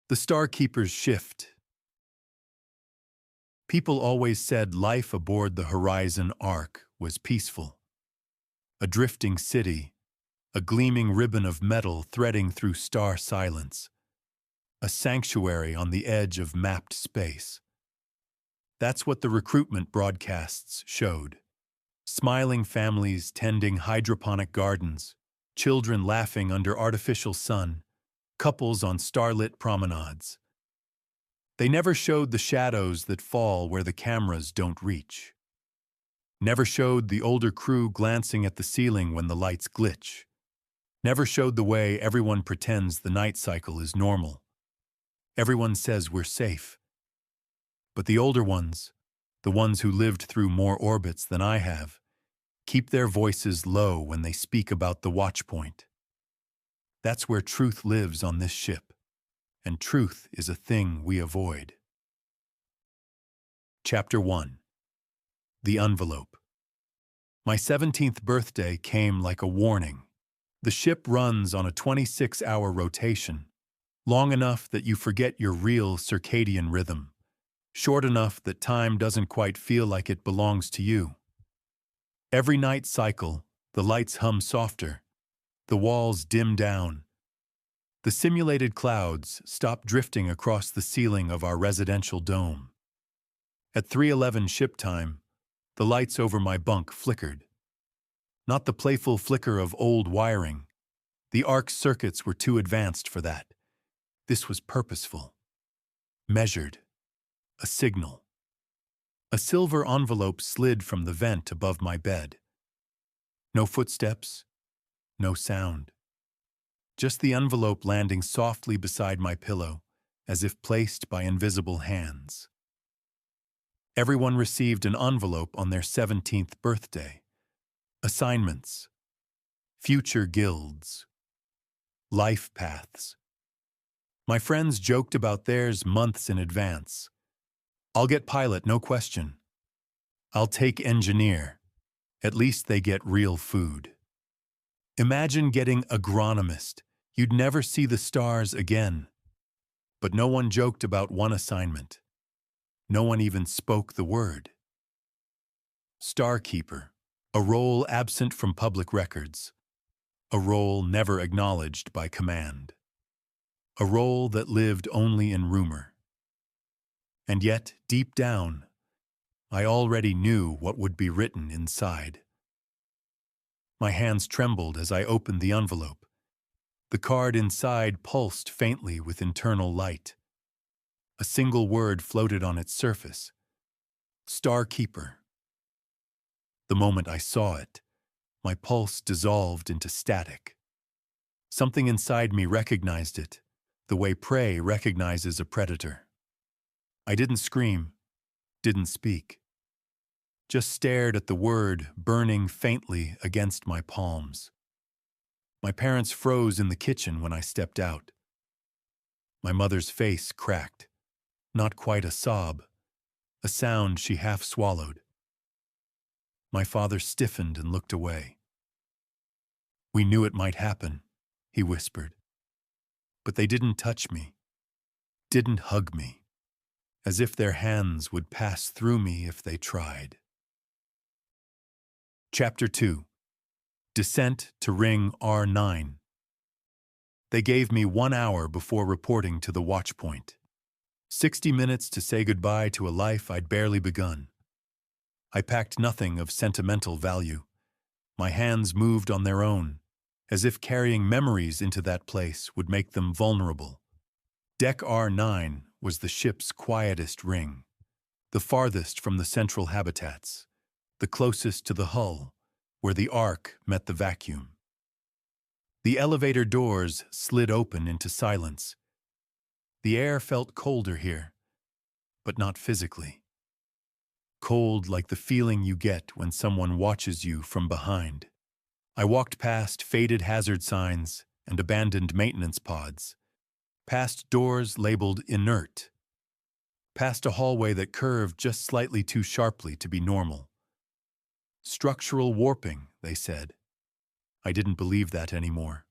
The Starkeeper's shift. People always said life aboard the Horizon Ark was peaceful. A drifting city, a gleaming ribbon of metal threading through star silence, a sanctuary on the edge of mapped space. That's what the recruitment broadcasts showed. Smiling families tending hydroponic gardens, children laughing under artificial sun, couples on starlit promenades. They never showed the shadows that fall where the cameras don't reach. Never showed the older crew glancing at the ceiling when the lights glitch. Never showed the way everyone pretends the night cycle is normal. Everyone says we're safe. But the older ones, the ones who lived through more orbits than I have, keep their voices low when they speak about the watch point. That's where truth lives on this ship, and truth is a thing we avoid. Chapter 1. The Envelope. My 17th birthday came like a warning. The ship runs on a 26-hour rotation, long enough that you forget your real circadian rhythm, short enough that time doesn't quite feel like it belongs to you. Every night cycle, the lights hum softer, the walls dim down. The simulated clouds stop drifting across the ceiling of our residential dome. At 3:11 ship time, the lights over my bunk flickered. Not the playful flicker of old wiring. The arc circuits were too advanced for that. This was purposeful. Measured. A signal. A silver envelope slid from the vent above my bed. No footsteps, no sound. Just the envelope landing softly beside my pillow, as if placed by invisible hands. Everyone received an envelope on their 17th birthday. Assignments. Future guilds. Life paths. My friends joked about theirs months in advance. I'll get pilot, no question. I'll take engineer. At least they get real food. Imagine getting agronomist. You'd never see the stars again. But no one joked about one assignment. No one even spoke the word. Starkeeper, a role absent from public records. A role never acknowledged by command. A role that lived only in rumor. And yet, deep down, I already knew what would be written inside. My hands trembled as I opened the envelope. The card inside pulsed faintly with internal light. A single word floated on its surface. Starkeeper. The moment I saw it, my pulse dissolved into static. Something inside me recognized it, the way prey recognizes a predator. I didn't scream, didn't speak. Just stared at the word burning faintly against my palms. My parents froze in the kitchen when I stepped out. My mother's face cracked. Not quite a sob, a sound she half swallowed. My father stiffened and looked away. We knew it might happen, he whispered. But they didn't touch me, didn't hug me, as if their hands would pass through me if they tried. Chapter 2. Descent to Ring R9. They gave me 1 hour before reporting to the watch point. 60 minutes to say goodbye to a life I'd barely begun. I packed nothing of sentimental value. My hands moved on their own, as if carrying memories into that place would make them vulnerable. Deck R9 was the ship's quietest ring, the farthest from the central habitats, the closest to the hull, where the arc met the vacuum. The elevator doors slid open into silence. The air felt colder here, but not physically. Cold like the feeling you get when someone watches you from behind. I walked past faded hazard signs and abandoned maintenance pods, past doors labeled inert, past a hallway that curved just slightly too sharply to be normal. Structural warping, they said. I didn't believe that anymore.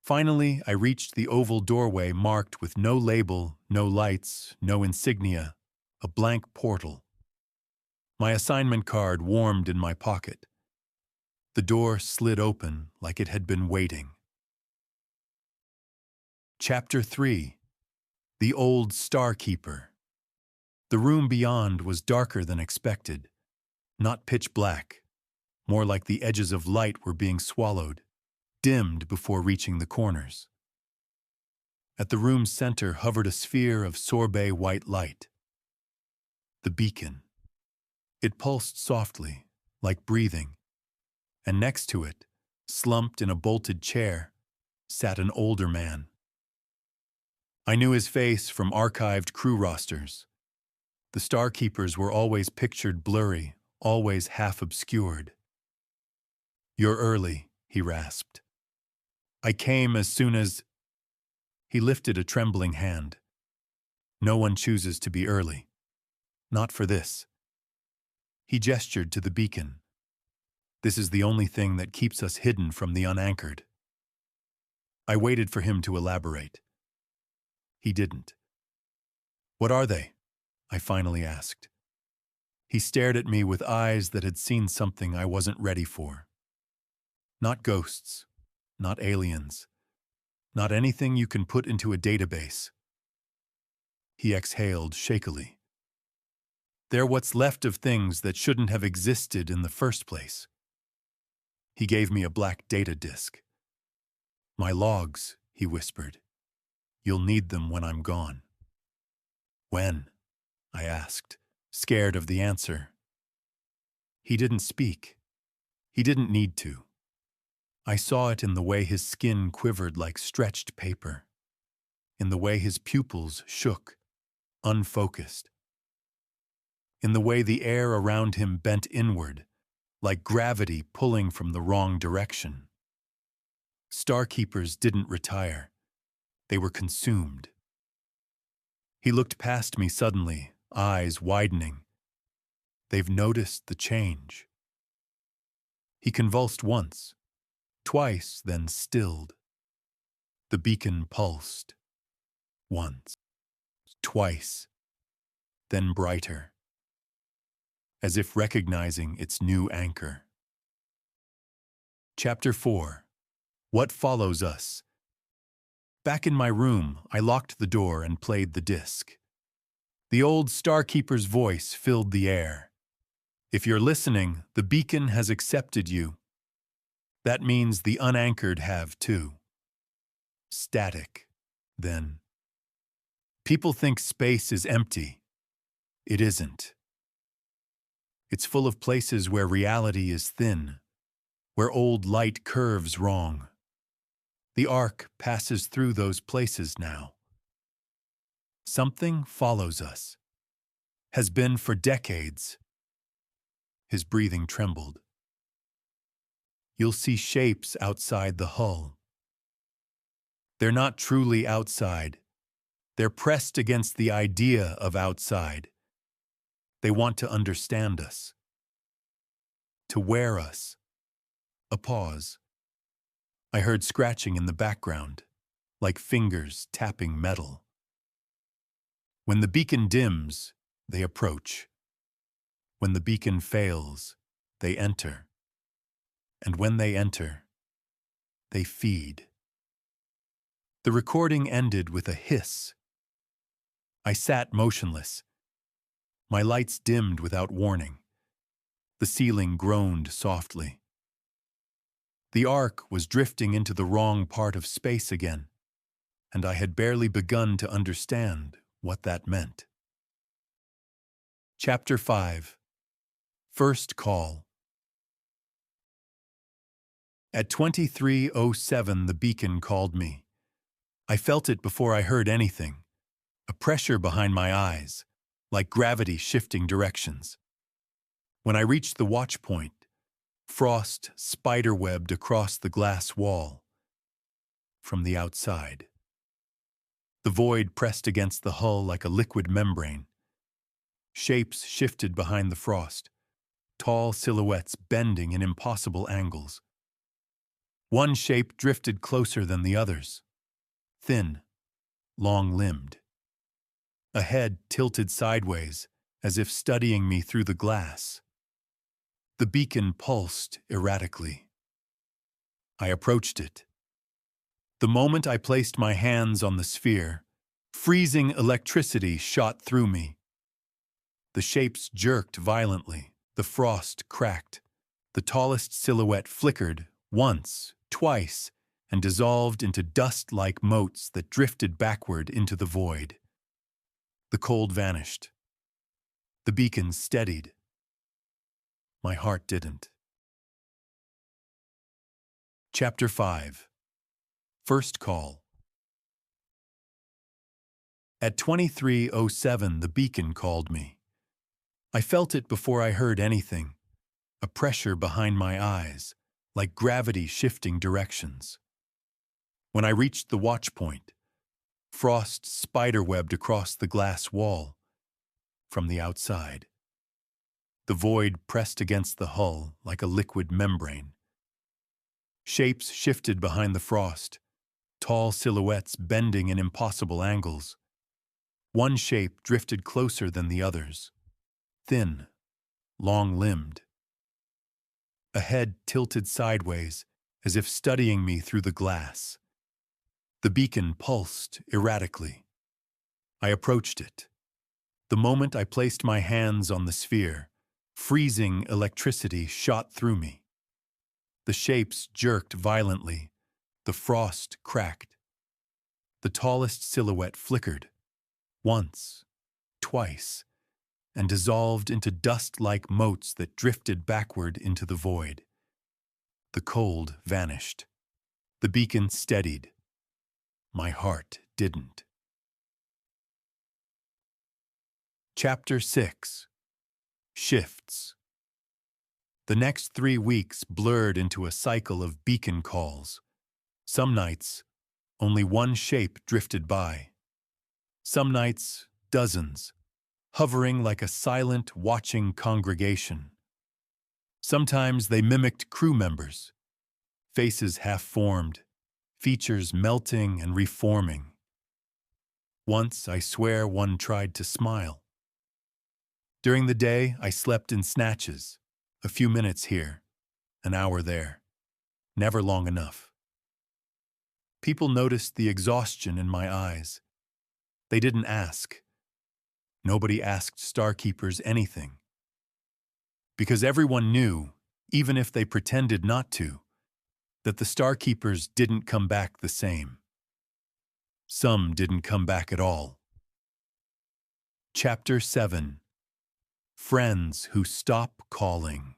Finally, I reached the oval doorway marked with no label, no lights, no insignia, a blank portal. My assignment card warmed in my pocket. The door slid open like it had been waiting. Chapter 3. The Old STARKEEPER. The room beyond was darker than expected, not pitch black, more like the edges of light were being swallowed, dimmed before reaching the corners. At the room's center hovered a sphere of sorbet white light. The beacon. It pulsed softly, like breathing, and next to it, slumped in a bolted chair, sat an older man. I knew his face from archived crew rosters. The STARKEEPERs were always pictured blurry, always half-obscured. "You're early," he rasped. "I came as soon as—" He lifted a trembling hand. "No one chooses to be early. Not for this." He gestured to the beacon. "This is the only thing that keeps us hidden from the unanchored." I waited for him to elaborate. He didn't. "What are they?" I finally asked. He stared at me with eyes that had seen something I wasn't ready for. Not ghosts, not aliens, not anything you can put into a database. He exhaled shakily. "They're what's left of things that shouldn't have existed in the first place." He gave me a black data disk. "My logs," he whispered. "You'll need them when I'm gone." "When?" I asked, scared of the answer. He didn't speak. He didn't need to. I saw it in the way his skin quivered like stretched paper, in the way his pupils shook, unfocused, in the way the air around him bent inward, like gravity pulling from the wrong direction. STARKEEPERs didn't retire. They were consumed. He looked past me suddenly, eyes widening. "They've noticed the change." He convulsed once, twice, then stilled. The beacon pulsed. Once, twice, then brighter, as if recognizing its new anchor. Chapter 4. What Follows Us. Back in my room, I locked the door and played the disc. The old STARKEEPER's voice filled the air. "If you're listening, the beacon has accepted you. That means the unanchored have too." Static, then. People think space is empty. It isn't. It's full of places where reality is thin, where old light curves wrong. The arc passes through those places now. Something follows us. Has been for decades. His breathing trembled. You'll see shapes outside the hull. They're not truly outside. They're pressed against the idea of outside. They want to understand us. To wear us. A pause. I heard scratching in the background, like fingers tapping metal. When the beacon dims, they approach. When the beacon fails, they enter. And when they enter, they feed. The recording ended with a hiss. I sat motionless. My lights dimmed without warning. The ceiling groaned softly. The arc was drifting into the wrong part of space again, and I had barely begun to understand what that meant. Chapter 5. First Call. At 23:07, the beacon called me. I felt it before I heard anything, a pressure behind my eyes, like gravity shifting directions. When I reached the watch point, frost spiderwebbed across the glass wall. From the outside. The void pressed against the hull like a liquid membrane. Shapes shifted behind the frost, tall silhouettes bending in impossible angles. One shape drifted closer than the others. Thin, long-limbed. A head tilted sideways, as if studying me through the glass. The beacon pulsed erratically. I approached it. The moment I placed my hands on the sphere, freezing electricity shot through me. The shapes jerked violently, the frost cracked. The tallest silhouette flickered, once, twice, and dissolved into dust-like motes that drifted backward into the void. The cold vanished. The beacon steadied. My heart didn't. Chapter 5. First Call. At 23:07, the beacon called me. I felt it before I heard anything, a pressure behind my eyes, like gravity shifting directions. When I reached the watch point, frost spiderwebbed across the glass wall. From the outside, the void pressed against the hull like a liquid membrane. Shapes shifted behind the frost, tall silhouettes bending in impossible angles. One shape drifted closer than the others, thin, long-limbed. A head tilted sideways, as if studying me through the glass. The beacon pulsed erratically. I approached it. The moment I placed my hands on the sphere, freezing electricity shot through me. The shapes jerked violently. The frost cracked. The tallest silhouette flickered, once, twice, and dissolved into dust-like motes that drifted backward into the void. The cold vanished. The beacon steadied. My heart didn't. Chapter 6. Shifts. The next 3 weeks blurred into a cycle of beacon calls. Some nights, only one shape drifted by. Some nights, dozens, hovering like a silent, watching congregation. Sometimes they mimicked crew members, faces half-formed, features melting and reforming. Once, I swear, one tried to smile. During the day, I slept in snatches, a few minutes here, an hour there, never long enough. People noticed the exhaustion in my eyes. They didn't ask. Nobody asked STARKEEPERs anything. Because everyone knew, even if they pretended not to, that the STARKEEPERs didn't come back the same. Some didn't come back at all. Chapter 7. Friends Who Stop Calling.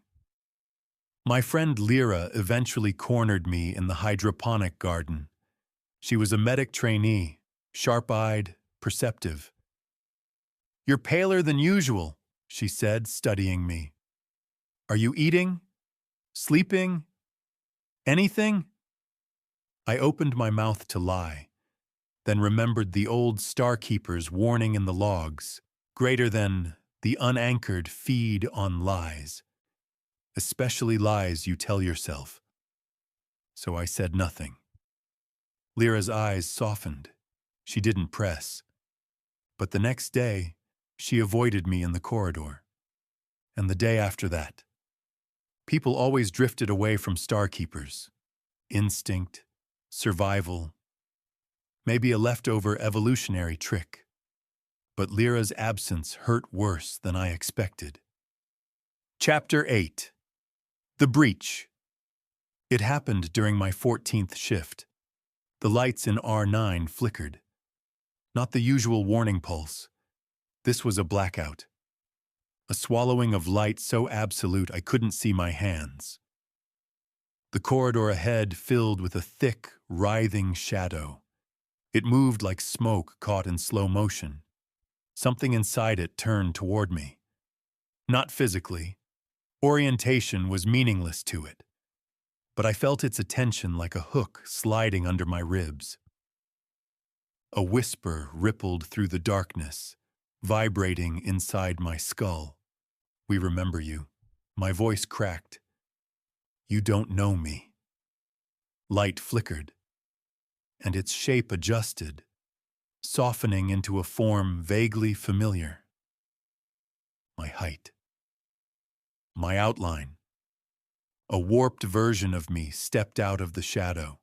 My friend Lyra eventually cornered me in the hydroponic garden. She was a medic trainee, sharp-eyed, perceptive. "You're paler than usual," she said, studying me. "Are you eating? Sleeping? Anything?" I opened my mouth to lie, then remembered the old STARKEEPER's warning in the logs, greater than the unanchored feed on lies, especially lies you tell yourself. So I said nothing. Lyra's eyes softened. She didn't press. But the next day, she avoided me in the corridor. And the day after that. People always drifted away from STARKEEPERs. Instinct, survival, maybe a leftover evolutionary trick. But Lyra's absence hurt worse than I expected. Chapter 8. The Breach. It happened during my 14th shift. The lights in R9 flickered. Not the usual warning pulse. This was a blackout. A swallowing of light so absolute I couldn't see my hands. The corridor ahead filled with a thick, writhing shadow. It moved like smoke caught in slow motion. Something inside it turned toward me. Not physically. Orientation was meaningless to it. But I felt its attention like a hook sliding under my ribs. A whisper rippled through the darkness, vibrating inside my skull. "We remember you." My voice cracked. "You don't know me." Light flickered, and its shape adjusted, softening into a form vaguely familiar. My height. My outline. A warped version of me stepped out of the shadow.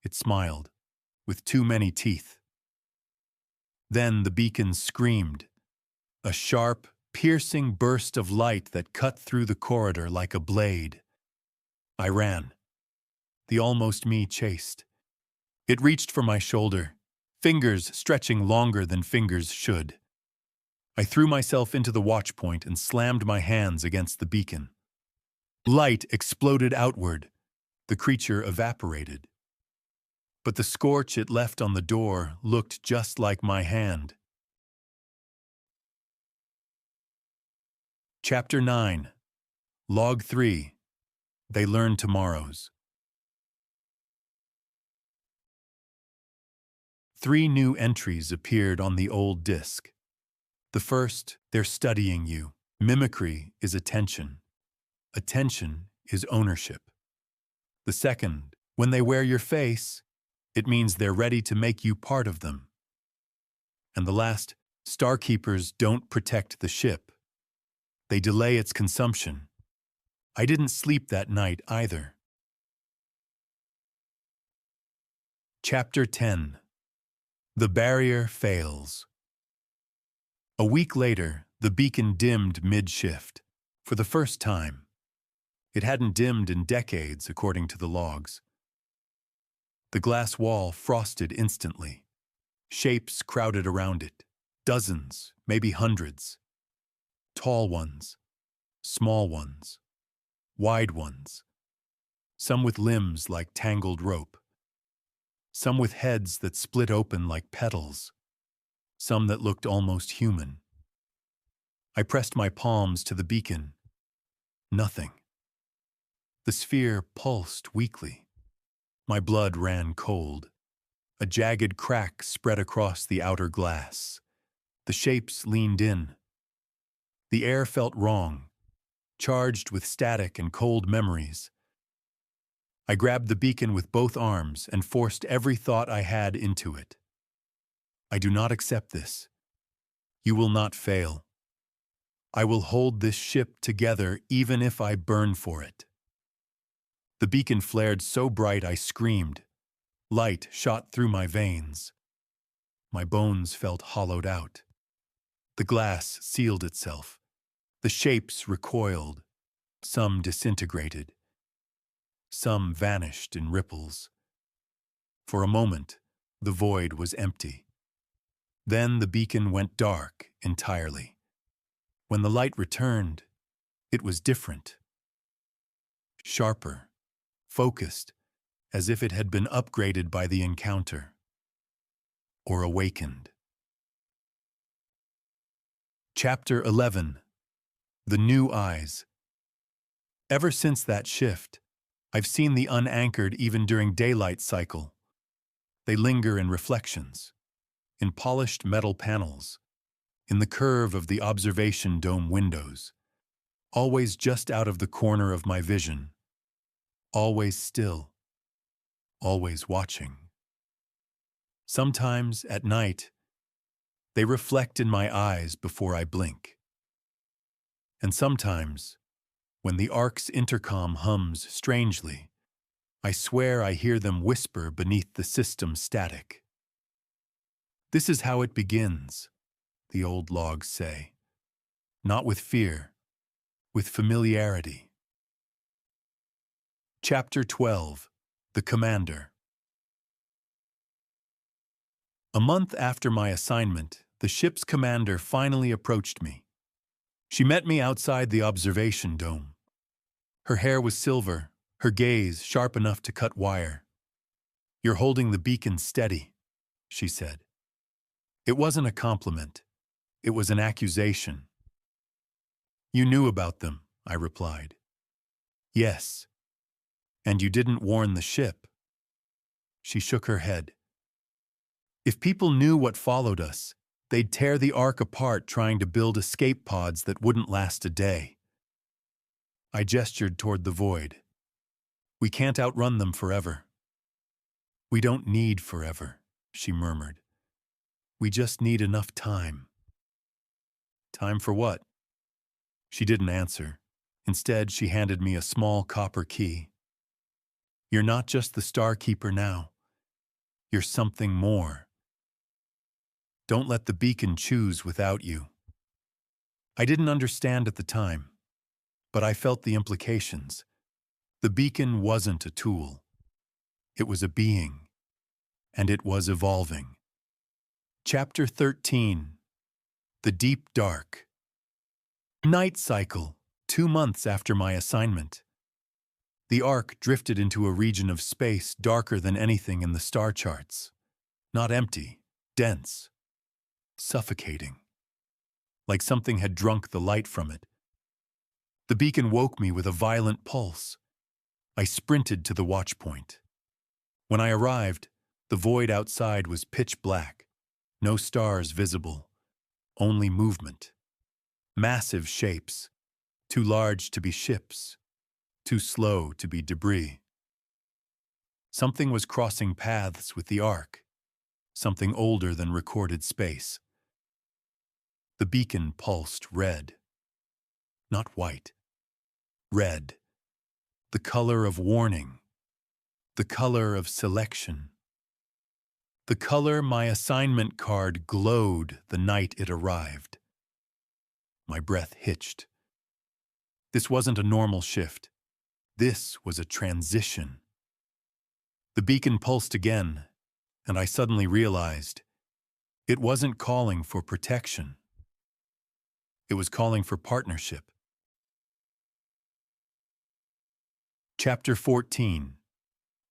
It smiled, with too many teeth. Then the beacon screamed, a sharp, piercing burst of light that cut through the corridor like a blade. I ran. The almost me chased. It reached for my shoulder, fingers stretching longer than fingers should. I threw myself into the watch point and slammed my hands against the beacon. Light exploded outward. The creature evaporated. But the scorch it left on the door looked just like my hand. Chapter 9. Log 3. They Learn Tomorrows. 3 new entries appeared on the old disk. The first, they're studying you. Mimicry is attention. Attention is ownership. The second, when they wear your face, it means they're ready to make you part of them. And the last, STARKEEPERs don't protect the ship. They delay its consumption. I didn't sleep that night either. Chapter 10. The barrier fails. A week later, the beacon dimmed mid-shift, for the first time. It hadn't dimmed in decades, according to the logs. The glass wall frosted instantly. Shapes crowded around it. Dozens, maybe hundreds. Tall ones, small ones, wide ones. Some with limbs like tangled rope. Some with heads that split open like petals. Some that looked almost human. I pressed my palms to the beacon. Nothing. The sphere pulsed weakly. My blood ran cold. A jagged crack spread across the outer glass. The shapes leaned in. The air felt wrong, charged with static and cold memories. I grabbed the beacon with both arms and forced every thought I had into it. I do not accept this. You will not fail. I will hold this ship together even if I burn for it. The beacon flared so bright I screamed. Light shot through my veins. My bones felt hollowed out. The glass sealed itself. The shapes recoiled. Some disintegrated. Some vanished in ripples. For a moment, the void was empty. Then the beacon went dark entirely. When the light returned, it was different. Sharper, focused, as if it had been upgraded by the encounter. Or awakened. Chapter 11. The New Eyes. Ever since that shift, I've seen the unanchored even during daylight cycle. They linger in reflections, in polished metal panels, in the curve of the observation dome windows, always just out of the corner of my vision, always still, always watching. Sometimes, at night, they reflect in my eyes before I blink. And sometimes, when the Ark's intercom hums strangely, I swear I hear them whisper beneath the system static. This is how it begins, the old logs say. Not with fear, with familiarity. Chapter 12. The Commander. A month after my assignment, the ship's commander finally approached me. She met me outside the observation dome. Her hair was silver, her gaze sharp enough to cut wire. "You're holding the beacon steady," she said. It wasn't a compliment. It was an accusation. "You knew about them," I replied. "Yes. And you didn't warn the ship." She shook her head. "If people knew what followed us, they'd tear the Ark apart trying to build escape pods that wouldn't last a day." I gestured toward the void. We can't outrun them forever. We don't need forever, she murmured. We just need enough time. Time for what? She didn't answer. Instead, she handed me a small copper key. You're not just the Starkeeper now. You're something more. Don't let the beacon choose without you. I didn't understand at the time, but I felt the implications. The beacon wasn't a tool. It was a being, and it was evolving. Chapter 13. The Deep Dark. Night cycle, 2 months after my assignment. The Ark drifted into a region of space darker than anything in the star charts. Not empty, dense, suffocating. Like something had drunk the light from it. The beacon woke me with a violent pulse. I sprinted to the watchpoint. When I arrived, the void outside was pitch black. No stars visible, only movement. Massive shapes, too large to be ships, too slow to be debris. Something was crossing paths with the Ark, something older than recorded space. The beacon pulsed red. Not white. Red. The color of warning. The color of selection. The color my assignment card glowed the night it arrived. My breath hitched. This wasn't a normal shift. This was a transition. The beacon pulsed again, and I suddenly realized it wasn't calling for protection. It was calling for partnership. Chapter 14.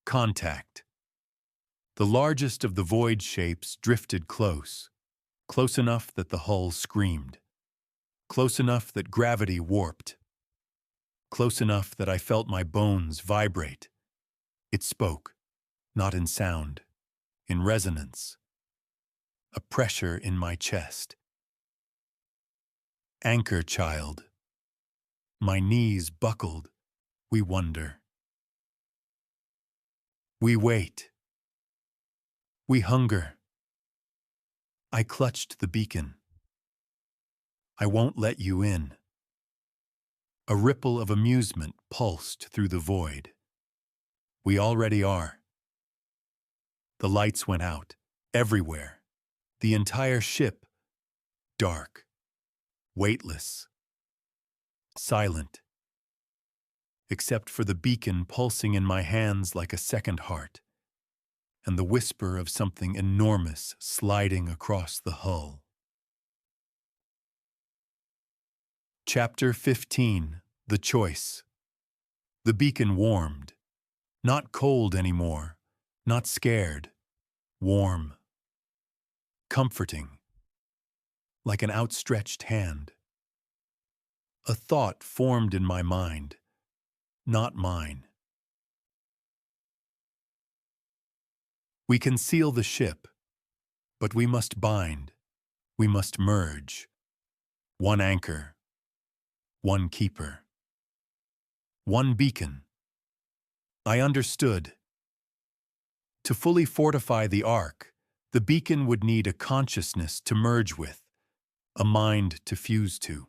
Contact. The largest of the void shapes drifted close enough that the hull screamed, close enough that gravity warped, close enough that I felt my bones vibrate. It spoke, not in sound, in resonance, a pressure in my chest. Anchor, child. My knees buckled. We wonder. We wait. We hunger. I clutched the beacon. I won't let you in. A ripple of amusement pulsed through the void. We already are. The lights went out, everywhere. The entire ship, dark, weightless, silent, except for the beacon pulsing in my hands like a second heart, and the whisper of something enormous sliding across the hull. Chapter 15. The Choice. The beacon warmed. Not cold anymore, not scared. Warm. Comforting. Like an outstretched hand. A thought formed in my mind. Not mine. We can seal the ship, but we must bind. We must merge. One anchor. One keeper. One beacon. I understood. To fully fortify the Ark, the beacon would need a consciousness to merge with, a mind to fuse to,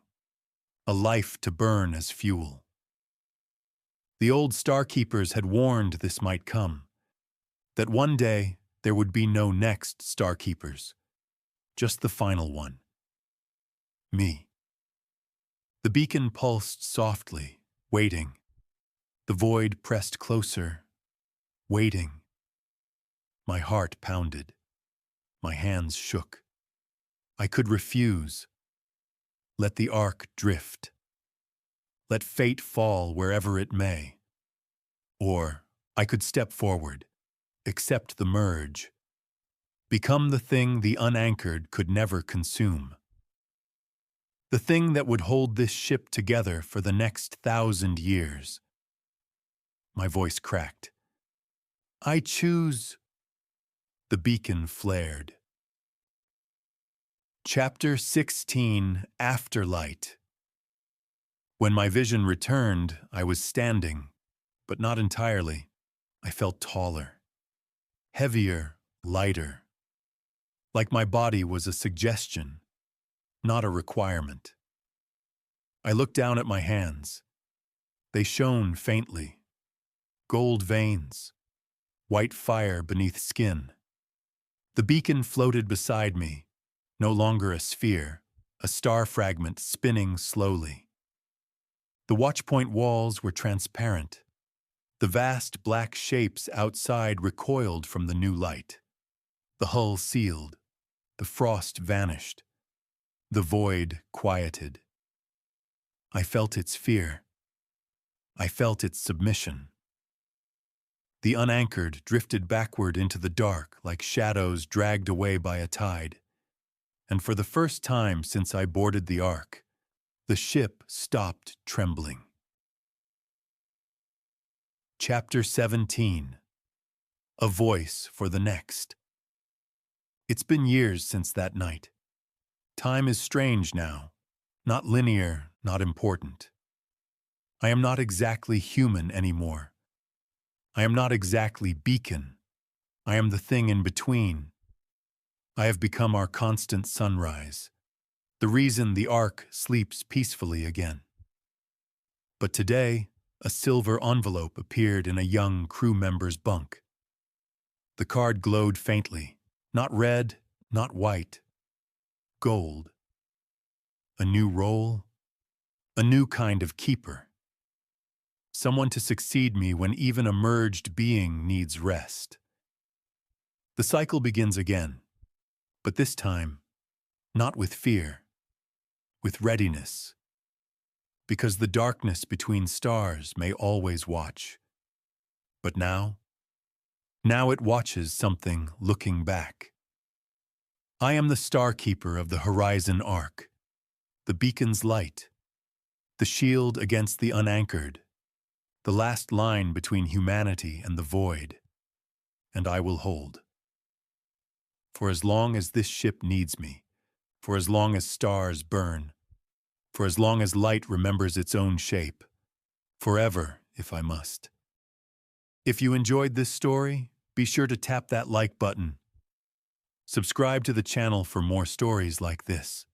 a life to burn as fuel. The old Starkeepers had warned this might come, that one day there would be no next Starkeepers, just the final one. Me. The beacon pulsed softly, waiting. The void pressed closer, waiting. My heart pounded. My hands shook. I could refuse. Let the Ark drift. Let fate fall wherever it may. Or I could step forward, accept the merge, become the thing the unanchored could never consume. The thing that would hold this ship together for the next 1,000 years. My voice cracked. I choose. The beacon flared. Chapter 16. Afterlight. When my vision returned, I was standing, but not entirely. I felt taller, heavier, lighter, like my body was a suggestion, not a requirement. I looked down at my hands. They shone faintly, gold veins, white fire beneath skin. The beacon floated beside me, no longer a sphere, a star fragment spinning slowly. The watchpoint walls were transparent. The vast black shapes outside recoiled from the new light. The hull sealed. The frost vanished. The void quieted. I felt its fear. I felt its submission. The unanchored drifted backward into the dark like shadows dragged away by a tide. And for the first time since I boarded the ark, the ship stopped trembling. Chapter 17. A Voice for the Next. It's been years since that night. Time is strange now, not linear, not important. I am not exactly human anymore. I am not exactly beacon. I am the thing in between. I have become our constant sunrise, the reason the ark sleeps peacefully again. But today, a silver envelope appeared in a young crew member's bunk. The card glowed faintly, not red, not white, gold. A new role, a new kind of keeper. Someone to succeed me when even a merged being needs rest. The cycle begins again, but this time, not with fear, with readiness. Because the darkness between stars may always watch. But now it watches something looking back. I am the Starkeeper of the Horizon Ark, the beacon's light, the shield against the unanchored, the last line between humanity and the void, and I will hold. For as long as this ship needs me, for as long as stars burn, for as long as light remembers its own shape, forever if I must. If you enjoyed this story, be sure to tap that like button. Subscribe to the channel for more stories like this.